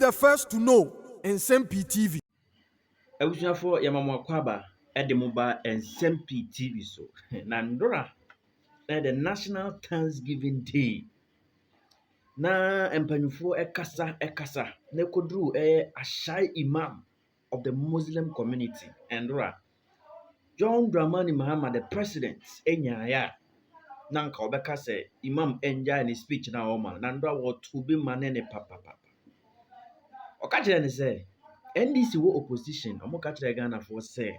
the first to know. Nsem-Pii TV. Abusuafo yamamo kwaba ede mo ba Nsem-Pii TV so. Na ndora the National Thanksgiving Day. Na empanyufo ekasa na kodru ashai Imam of the Muslim community ndora. John Dramani Mahama, the president, enyaya nanka obeka say Imam enjoy in his speech na oma na ndora wo tubi manene papa. Okachire ne say NDC wo opposition omo kachire Ghana for say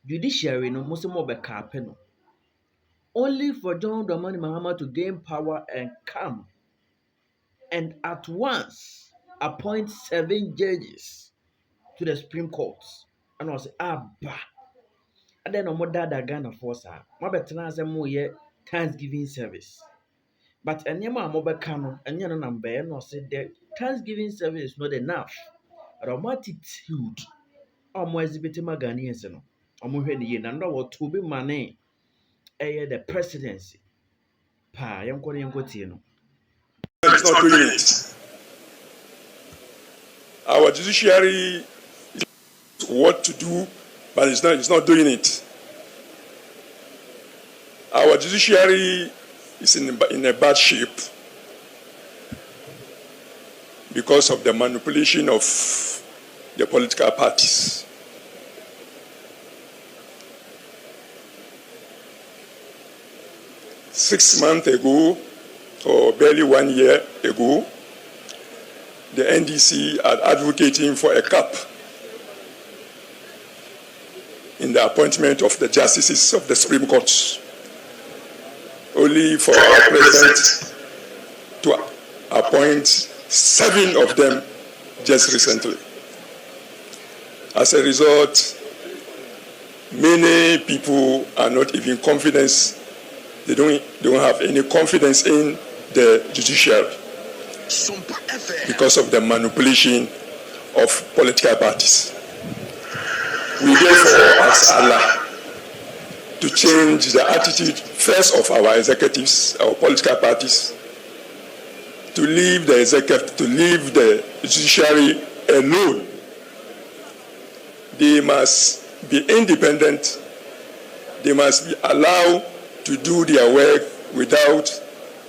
judiciary no mo se mo be kape no only for John Dramani Mahama to gain power and come and at once appoint 7 judges to the Supreme Court. And I say abba and then omo dada Ghana for sa mo betena say mo ye Thanksgiving service. But enyema mo be ka no enye no number no say the Thanksgiving service is not enough. Omo attitude omo exhibit Ghanaians no omo hwe ne ye na ndo wo to be mane the presidency pa yenko tie no. It's not doing it. Our judiciary is what to do, but it's not doing it. Our judiciary is in a bad shape because of the manipulation of the political parties. Six months ago, or barely 1 year ago, the NDC are advocating for a cap in the appointment of the justices of the Supreme Court, only for our president to appoint 7 of them just recently. As a result, many people are not even confident. They don't have any confidence in the judiciary because of the manipulation of political parties. We therefore ask Allah to change the attitude first of our executives, our political parties, to leave the executive, to leave the judiciary alone. They must be independent. They must be allowed to do their work without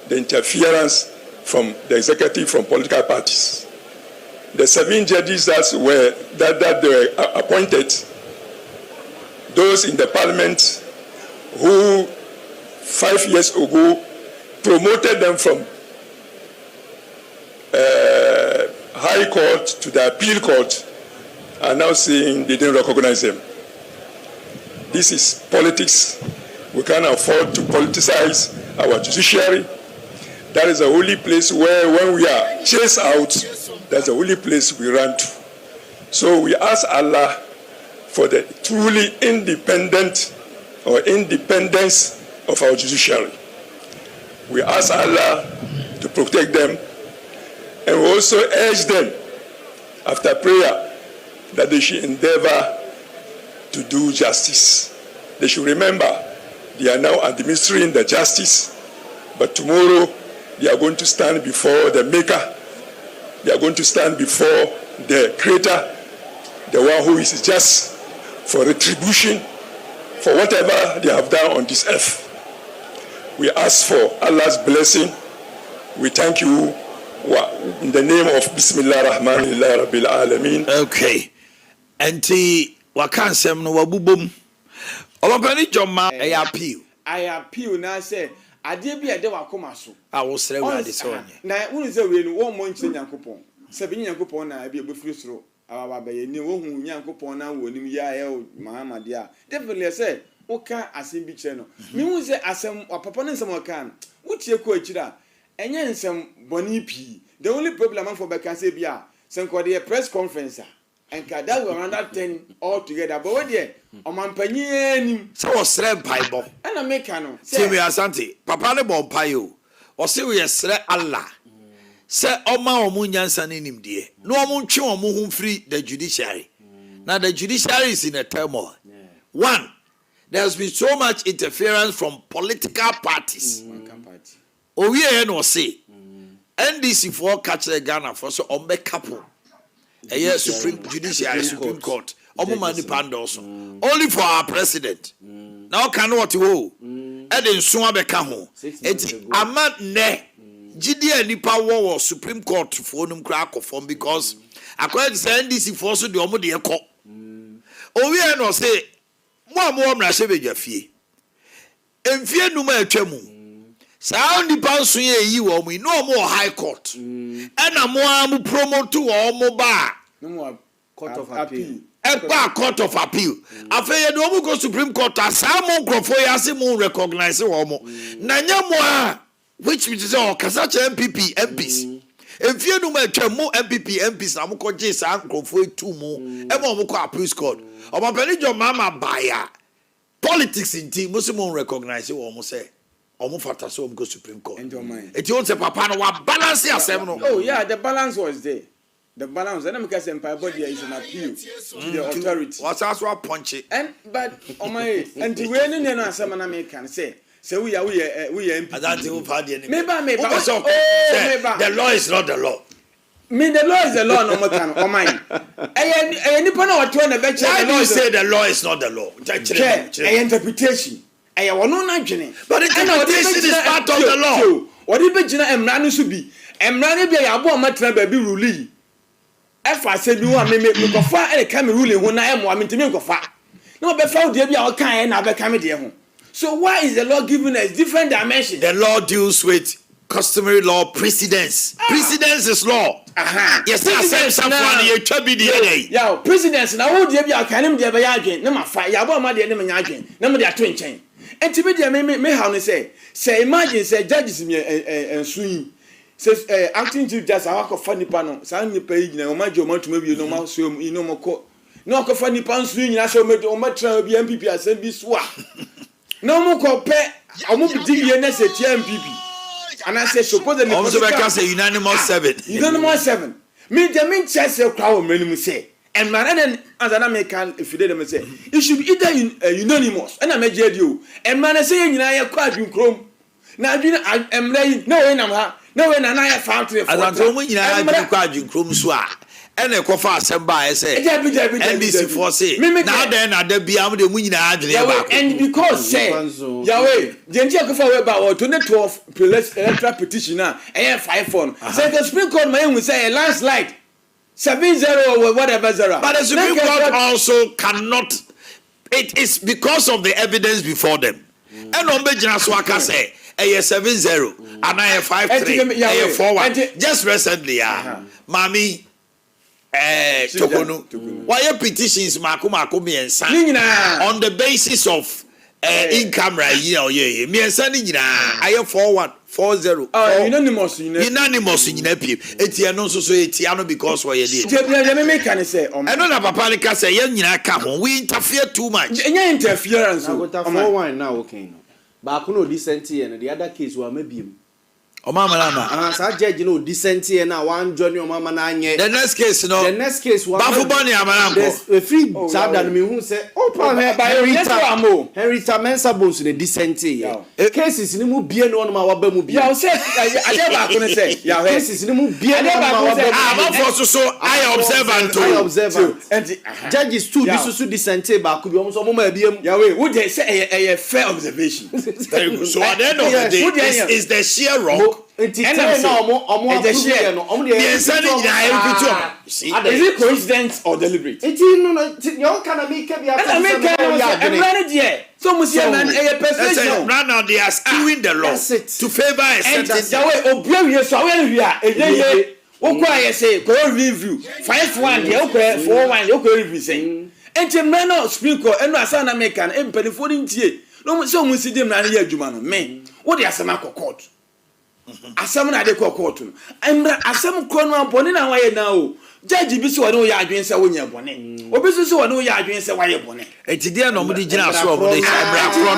the interference from the executive, from political parties. The 7 judges that were appointed, those in the parliament who 5 years ago promoted them from High Court to the Appeal Court, are now saying they didn't recognize them. This is politics. We can't afford to politicize our judiciary. That is the only place where, when we are chased out, that's the only place we run to. So we ask Allah for the truly independence of our judiciary. We ask Allah to protect them, and we also urge them, after prayer, that they should endeavor to do justice. They should remember they are now administering the justice, but tomorrow they are going to stand before the Maker. They are going to stand before the Creator, the one who is just for retribution for whatever they have done on this earth. We ask for Allah's blessing. We thank you in the name of Bismillah Rahman Rabbil Alameen. Okay. Enti wakansem no wabubom. Obapani Joma I appeal na say ade bi ade wakoma so. A wo sere wade se onye. Na wonu se we no wo mo nkyere Nyankopon. Se bi Nyankopon na bi ebefiri soro. Ababa be ni wo hu Nyankopon na wo nim ya ye Mahama dia. Definitely say oka asem bi kire no. Me hu se asem papa no nsem oka. Wutie ko akira. Enye nsem boni pi. The only problem am for be can say bia. Senko the press conference and that we around 10 all together. But what there? Omanpanyi so was sere Bible. And I make no. See we asante. Papa le bon payo. O se we sere Allah. Se oma omu nyansa ne nimdie. No omu ntwe omu hu free the judiciary. Now the judiciary is in a turmoil. One, there has been so much interference from political parties. Owie no say NDC for catch the Ghana for so on couple. A year Supreme Judiciary Supreme Court. Omumani Pandos. Only for our president. Now can what you Eden Suabeka ho. It's Amad ne. GD nipa war Supreme Court for them crack of because according to NDC for so the Omodi Eko. Owi no say more na se beja fie. Emfie numa atwamu. Saa nipa so ye yi wo mu no more high court. Ena mo am promote wo mo ba. No more court of appeal. Court of appeal. Afeye do mo go Supreme Court asa mo nkrofo ya se mo recognize wo mo. Na nya mo a which means say okasa che MPP MPs. Emfie numa atwamu MPP MPs na mo ko je sa nkrofo etu mo. E mo ko appeal court. Obapani jo mama baya. Politics in team must recognize you almost say almost fata so go Supreme Court. It you say papa no wa balance yourself no. Oh yeah, the balance was there. The balance and because Nsem-Pii body is an appeal to the authority. What's also punch it. And but oh my and the way no na some American say we are MP. That you had any. Maybe the law is not the law. Me the law is the law no more can oh my. Any pana what you na be Why do you say the law is not the law? Interpretation. Wono na dwene. But interpretation is part of the law. What if be gina emra no so bi. Emra no bia ya bo matena ba bi rule. Efa se bi wa me kofa e ka me rule ho na emo me ntimi kofa. Na be fa de bia o kan e na be ka me de ho. So why is the law giving us different dimensions? The law deals with customary law precedence. Precedence is law. Yes, I said something you be the day. Yeah, precedence na wo de bia kan me de be ya adwen na ma fa ya bo ma de ne me nya adwen na me de ato nchen. Enti me de me how no say imagine say judges me ensu say acting chief justice awako fa nipa no sa nipa yi nyina o ma je o ma tuma bi no ma so you no mo ko no ko fa nipa nsu nyina so o ma tra bi MPP asem bi so a no mo ko pe o mo bi di ye na se ti MPP and I say suppose the also because a unanimous 7 unanimous 7 me de me chese kwa o menu say and man as an American if you did them say it should be either unanimous and I made you and man say nyina ye kwa adwun krom na adwun emre no we nam ha no we na na ya factory for as an nyina adwun kwa adwun krom so a ene kofa asem e say NDC for say na then na da bia am de mu nyina adwun ba and because say Yahweh the entire kofa we ba 2012 electoral petition na e 5-4 say the Supreme Court man we say a landslide 7-0 or whatever 0. But the Supreme Court also cannot. It is because of the evidence before them. And on Bejina Swaka say, a 7-0 and I 5-3, a 4-1. Just recently, Mami, Tokonu, why your petitions, Makumi and San, on the basis of income, right? Me and Sunny, I have 4-1. 4-0. Unanimous in Nsem-Pii. Etiano so etiano because why you did. Me can say. I know that Papa can say nyina come on. We interfere too much. Any interference. I got a 4-1 now, okay. But I know decent and the other case were maybe. Oh, Mama, I judge you know decent and now one Johnny or Mama Nanye. the next case, no. The next case was Bafubani Amarampo. A free child that me who say, oh, Henry Mensa Bones in a decent year. Cases in the movie and on my Wabamu. Yeah, I said, I never going to say, yeah, cases in the movie and I observe and judges too. This is decent, but could be almost a moment. Yahweh, would they say a fair observation? Very good. So at the end of the day, this is the sheer wrong. Is it coincidence or deliberate? So right now they are skewing the law to favor a certain review 5-1 4-1 review saying and no Supreme Court and no San American and penny no so we see them na ye adwuma no me what dey asem akokot asem na dey kokot no emra asem kro no abone na waye na o judge bi so no ya adwen se wonya bone obi so no ya adwen se waye bone etide na omudi gina so omudi emra kro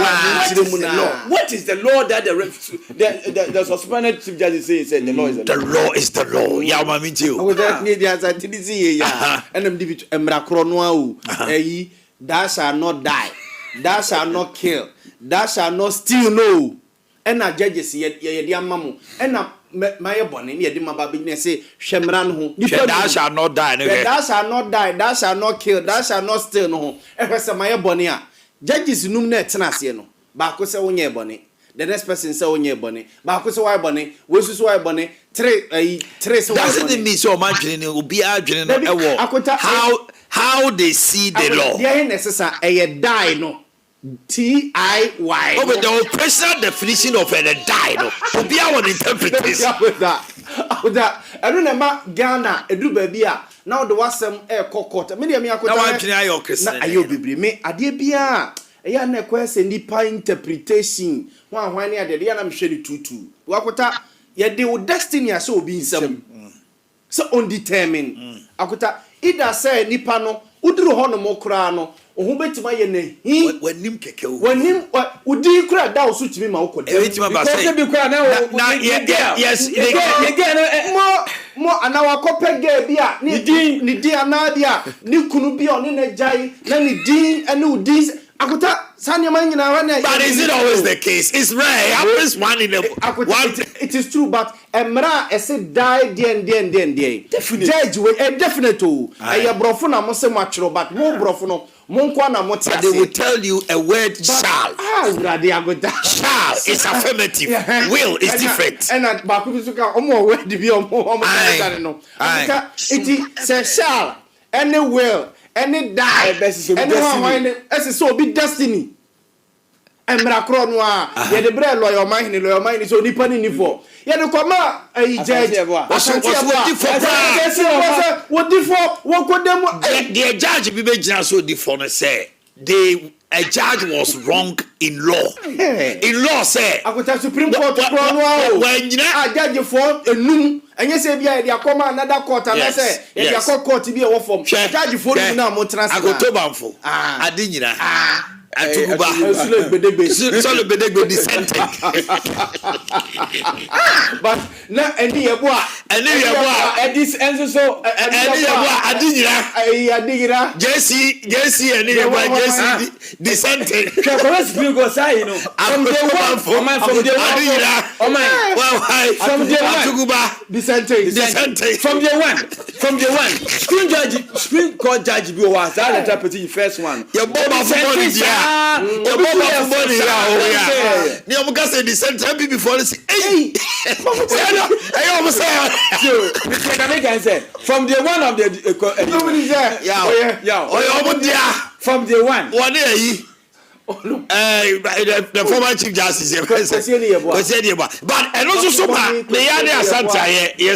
na what is the law that the suspended chief judge said the law is the law ya ma mi ti o that need the answer to this ye ya enem di emra kro no o eyi that shall not die, that shall not kill, that shall not steal, no. ena judges ye de amamu ena maye bone ne ye de maba bi ne say hwemra no ho nipa thou shall not die thou shall not die, thou shall not kill, thou shall not steal no ho ehwese maye bone a judges num na etena ase no ba ko se wonye bone the next person say wonye bone ba ko se why bone we susu why bone three say why bone doesn't mean so man dwene no obi adwene no ewo how they see the law there necessary die no TIY. Oh, but the personal definition of a die, no. To be our interpretation. With that. I don't remember Ghana, a do baby. Now the was some air court. Many of me are going to your Christian. Are you be me? I did be a yana question nipa interpretation. One near the Yanam Shelly tutu. Wakota, yet they would destiny as so be some so undetermined. Akuta, either say nipano, udru hono mokrano. Who bet my name? When him keke when him would you cry down suit me my uncle? Yes, more an hour copper gay beer, Nidi Anadia, Nikunubia, Ninajai, Nani and no D's. Akuta, Sanya Mangina. But is it always the case? It's rare. It happens one in a one. It is true, but Emra, I said, die, definitely. Judge, definitely. I have brofuna, Mose Matro, but more brofuno. But they will tell you a word shall. Shall is affirmative. Will is different. And at Bakusuka, word to be it says shall, any will, any die, anyone, as so be destiny. And Mrakronwa, yet the bread lawyer mind is only penny for. Yet the comma, a judge, what could them? The judge be so different say a judge was wrong in law. In law say I could have Supreme Court when you know judge for a noon and you say yeah they are come another court and I say they are court to be a form judge for now more transfer. I go to Banfo. I didn't Atukuba. So le bedegbe dissenting. But now any yeboa this enso so any yeboa adinyira Jesse any yeboa Jesse dissenting. Because people say you know from the one from the Atukuba dissenting from the one Supreme Court judge be was that interpreting first one your Boba for money before say hey from the one of the from the one the former chief justice but and also so yes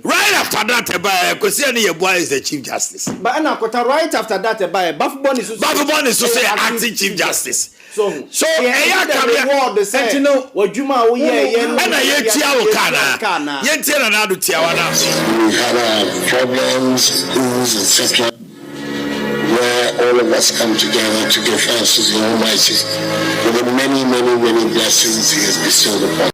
right after that is the chief justice but right after that Buffbon is to say acting chief justice so the what you ma we had problems, issues, etc. where all of us come together to give thanks to the Almighty for the many blessings He has bestowed upon us.